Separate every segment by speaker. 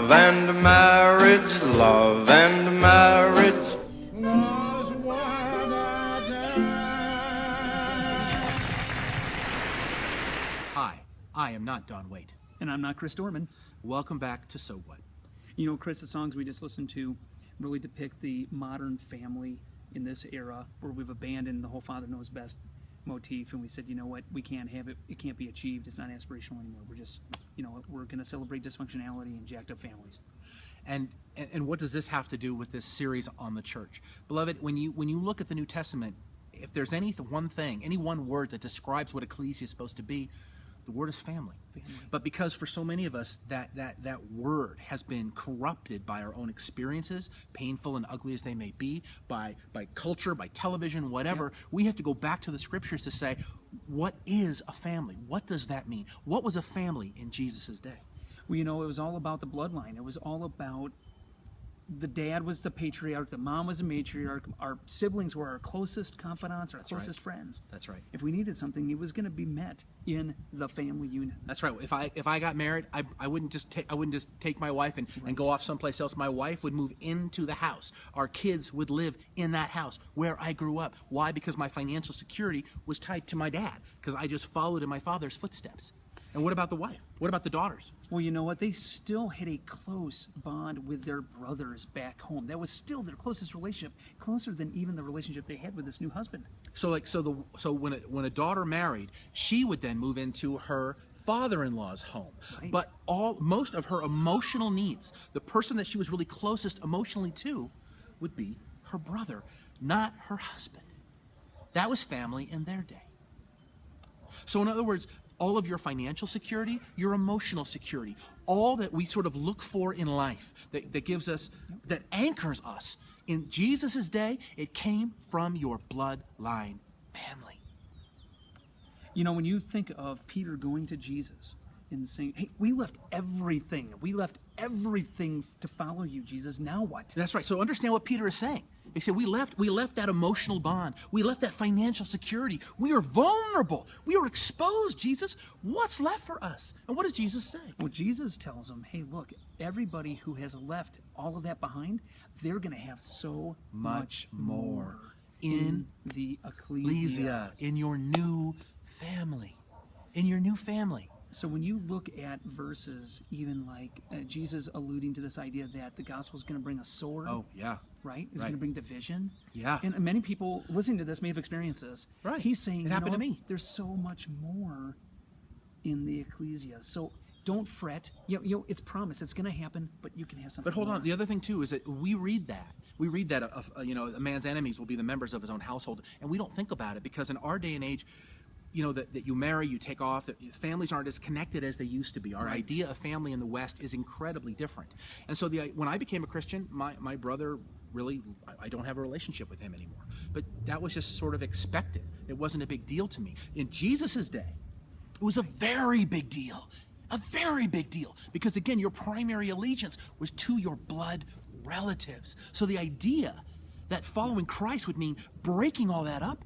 Speaker 1: love and marriage, love and marriage.
Speaker 2: Hi, I am not Don Waite.
Speaker 3: And I'm not Chris Dorman.
Speaker 2: Welcome back to So What?
Speaker 3: You know, Chris, the songs we just listened to really depict the modern family in this era where we've abandoned the whole father knows best motif, and we said, you know what, we can't have it, it can't be achieved, it's not aspirational anymore. We're just, you know, we're going to celebrate dysfunctionality and jacked up families.
Speaker 2: And what does this have to do with this series on the church? Beloved, when you look at the New Testament, if there's any one word that describes what ecclesia is supposed to be, the word is family. But because for so many of us that word has been corrupted by our own experiences, painful and ugly as they may be, by culture, by television, whatever, we have to go back to the scriptures to say, what is a family? What does that mean? What was a family in Jesus' day?
Speaker 3: Well, you know, it was all about the bloodline. It was all about the dad was the patriarch, the mom was a matriarch, our siblings were our closest confidants, our closest friends.
Speaker 2: That's right.
Speaker 3: If we needed something, it was going to be met in the family unit.
Speaker 2: That's right. If I got married, I wouldn't just take my wife and go off someplace else. My wife would move into the house. Our kids would live in that house where I grew up. Why? Because my financial security was tied to my dad, because I just followed in my father's footsteps. And what about the wife? What about the daughters?
Speaker 3: Well, you know what? They still had a close bond with their brothers back home. That was still their closest relationship, closer than even the relationship they had with this new husband.
Speaker 2: So when a daughter married, she would then move into her father-in-law's home.
Speaker 3: Right.
Speaker 2: But most of her emotional needs, the person that she was really closest emotionally to, would be her brother, not her husband. That was family in their day. So in other words, all of your financial security, your emotional security, all that we sort of look for in life, that gives us, that anchors us. In Jesus' day, it came from your bloodline family.
Speaker 3: You know, when you think of Peter going to Jesus and saying, hey, we left everything to follow you, Jesus, now what?
Speaker 2: That's right. So understand what Peter is saying. He said, we left that emotional bond. We left that financial security. We are vulnerable. We are exposed, Jesus. What's left for us? And what does Jesus say?
Speaker 3: Well, Jesus tells them, hey, look, everybody who has left all of that behind, they're going to have so much more in the ecclesia.
Speaker 2: In your new family. In your new family.
Speaker 3: So when you look at verses, even like Jesus alluding to this idea that the gospel is going to bring a sword.
Speaker 2: Oh, yeah.
Speaker 3: Right? It's going to bring division.
Speaker 2: Yeah.
Speaker 3: And many people listening to this may have experienced this.
Speaker 2: Right.
Speaker 3: He's saying,
Speaker 2: it happened to me.
Speaker 3: There's so much more in the ecclesia. So don't fret. You know, it's promised. It's going to happen, but you can have something.
Speaker 2: But hold
Speaker 3: more.
Speaker 2: on. The other thing, too, is that we read that. A man's enemies will be the members of his own household. And we don't think about it because in our day and age, you know, that you marry, you take off, that families aren't as connected as they used to be. Our idea of family in the West is incredibly different. And so when I became a Christian, my brother really, I don't have a relationship with him anymore. But that was just sort of expected. It wasn't a big deal to me. In Jesus' day, it was a very big deal. A very big deal. Because again, your primary allegiance was to your blood relatives. So the idea that following Christ would mean breaking all that up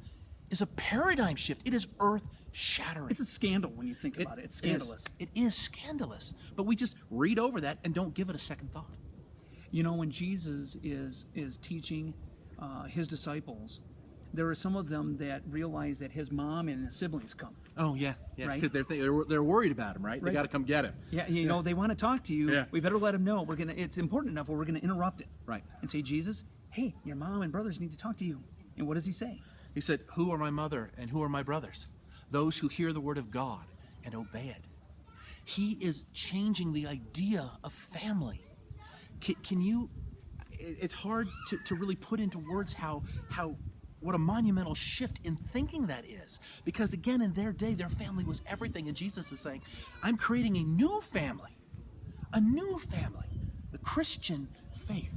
Speaker 2: is a paradigm shift. It is earth-shattering.
Speaker 3: It's a scandal when you think about it. It's scandalous.
Speaker 2: It is scandalous. But we just read over that and don't give it a second thought.
Speaker 3: You know, when Jesus is teaching his disciples, there are some of them that realize that his mom and his siblings come.
Speaker 2: Oh, yeah.
Speaker 3: Right?
Speaker 2: Because they're worried about him, right? They got to come get him.
Speaker 3: Yeah, you know, they want to talk to you.
Speaker 2: Yeah.
Speaker 3: We better let them know. It's important enough where we're going to interrupt it.
Speaker 2: Right.
Speaker 3: And say, Jesus, hey, your mom and brothers need to talk to you. And what does he say?
Speaker 2: He said, who are my mother and who are my brothers? Those who hear the word of God and obey it. He is changing the idea of family. Can you, it's hard to really put into words what a monumental shift in thinking that is. Because again, in their day, their family was everything. And Jesus is saying, I'm creating a new family, the Christian faith,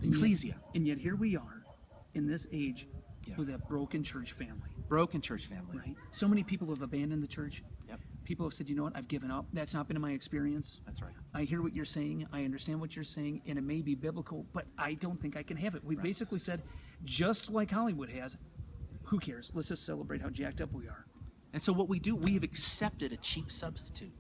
Speaker 2: the ecclesia.
Speaker 3: And yet here we are in this age with a broken church family.
Speaker 2: Broken church family.
Speaker 3: Right. So many people have abandoned the church.
Speaker 2: Yep.
Speaker 3: People have said, you know what, I've given up. That's not been in my experience.
Speaker 2: That's right.
Speaker 3: I hear what you're saying. I understand what you're saying, and it may be biblical, but I don't think I can have it. We basically said, just like Hollywood has, who cares? Let's just celebrate how jacked up we are.
Speaker 2: And so what we do, we have accepted a cheap substitute.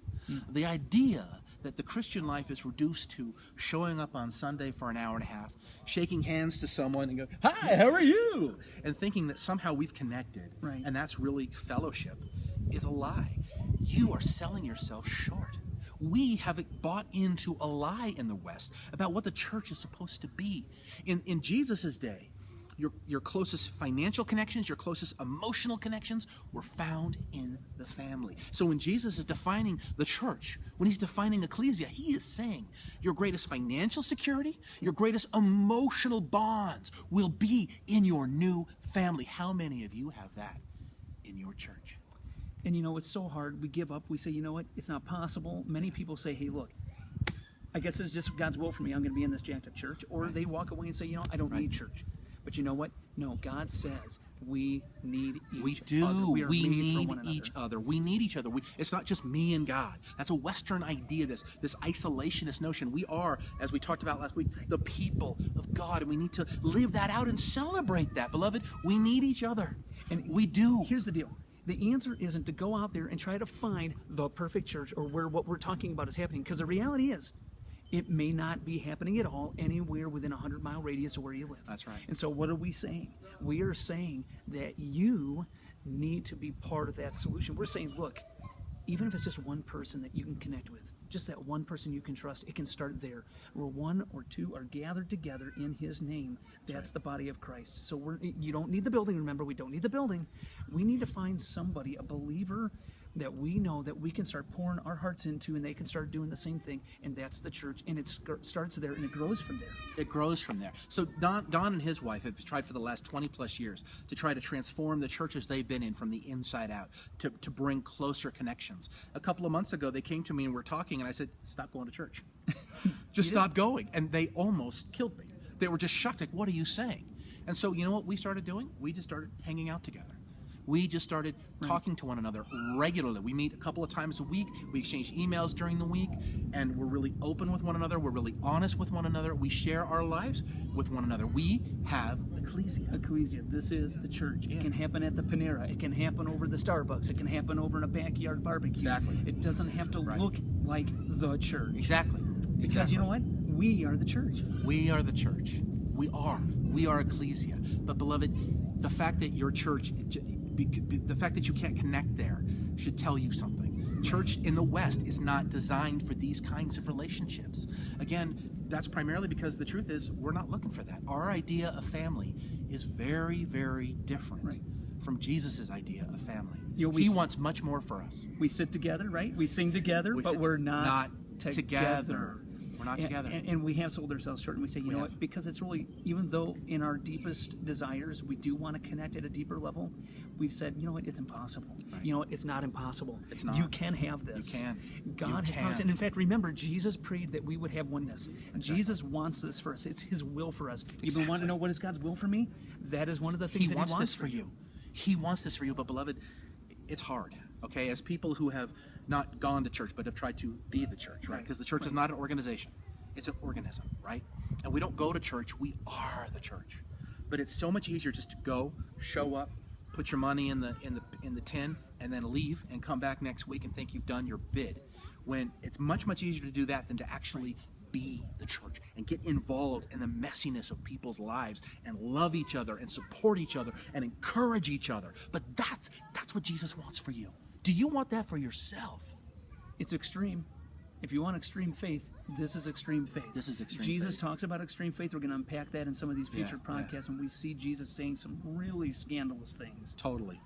Speaker 2: The idea that the Christian life is reduced to showing up on Sunday for an hour and a half, shaking hands to someone and go, "Hi, how are you?" and thinking that somehow we've connected,
Speaker 3: Right.
Speaker 2: and that's really fellowship, is a lie. You are selling yourself short. We have bought into a lie in the West about what the church is supposed to be. In Jesus' day, your closest financial connections, your closest emotional connections were found in the family. So when Jesus is defining the church, when he's defining ecclesia, he is saying your greatest financial security, your greatest emotional bonds will be in your new family. How many of you have that in your church?
Speaker 3: And you know, it's so hard. We give up. We say, you know what? It's not possible. Many people say, hey, look, I guess it's just God's will for me. I'm going to be in this jacked up church. Or they walk away and say, you know, I don't need church. But you know what? No, God says we need each other. We
Speaker 2: need each other. We need each other. It's not just me and God. That's a Western idea, this isolationist notion. We are, as we talked about last week, the people of God, and we need to live that out and celebrate that. Beloved, we need each other. And we do.
Speaker 3: Here's the deal. The answer isn't to go out there and try to find the perfect church or where what we're talking about is happening, because the reality is it may not be happening at all anywhere within a 100-mile radius of where you live.
Speaker 2: That's right.
Speaker 3: And so what are we saying? We are saying that you need to be part of that solution. We're saying, look, even if it's just one person that you can connect with, just that one person you can trust, it can start there. Where one or two are gathered together in his name, that's the body of Christ. So you don't need the building. Remember, we don't need the building. We need to find somebody, a believer that we know that we can start pouring our hearts into, and they can start doing the same thing, and that's the church. And it starts there, and it grows from there.
Speaker 2: It grows from there. So Don and his wife have tried for the last 20 plus years to try to transform the churches they've been in from the inside out, to bring closer connections. A couple of months ago, they came to me and we're talking, and I said, stop going to church. Just stop going. And they almost killed me. They were just shocked, like, what are you saying? And so, you know what we started doing? We just started hanging out together. We just started talking to one another regularly. We meet a couple of times a week. We exchange emails during the week, and we're really open with one another. We're really honest with one another. We share our lives with one another. We have ecclesia.
Speaker 3: Ecclesia. This is the church. It can happen at the Panera. It can happen over the Starbucks. It can happen over in a backyard barbecue.
Speaker 2: Exactly.
Speaker 3: It doesn't have to look like the church.
Speaker 2: Exactly.
Speaker 3: Because you know what? We are the church.
Speaker 2: We are the church. We are ecclesia. But beloved, the fact that your church, the fact that you can't connect there should tell you something. Church in the West is not designed for these kinds of relationships. Again, that's primarily because the truth is we're not looking for that. Our idea of family is very, very different from Jesus' idea of family. He wants much more for us.
Speaker 3: We sit together, right? We sing together, but we're not together.
Speaker 2: We're not together.
Speaker 3: And we have sold ourselves short, and we say, you know what? Because it's really, even though in our deepest desires we do want to connect at a deeper level, we've said, you know what? It's impossible.
Speaker 2: Right.
Speaker 3: You know what? It's not impossible.
Speaker 2: It's not.
Speaker 3: You can have this.
Speaker 2: You can.
Speaker 3: God has promised. And in fact, remember, Jesus prayed that we would have oneness. Exactly. Jesus wants this for us. It's his will for us. Exactly. You want to know what is God's will for me? That is one of the things that he wants
Speaker 2: this for you. He wants this for you, but beloved, it's hard. Okay, as people who have not gone to church but have tried to be the church, right? Because the church is not an organization. It's an organism, right? And we don't go to church, we are the church. But it's so much easier just to go, show up, put your money in the tin, and then leave and come back next week and think you've done your bid. When it's much, much easier to do that than to actually be the church and get involved in the messiness of people's lives and love each other and support each other and encourage each other. But that's what Jesus wants for you. Do you want that for yourself?
Speaker 3: It's extreme. If you want extreme faith, this is extreme faith.
Speaker 2: This is extreme
Speaker 3: Jesus
Speaker 2: faith.
Speaker 3: talks about extreme faith. We're going to unpack that in some of these future podcasts, and we see Jesus saying some really scandalous things.
Speaker 2: Totally.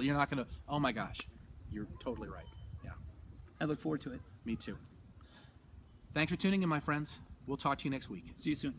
Speaker 2: You're not going to, oh my gosh, you're totally right. Yeah.
Speaker 3: I look forward to it.
Speaker 2: Me too. Thanks for tuning in, my friends. We'll talk to you next week.
Speaker 3: See you soon.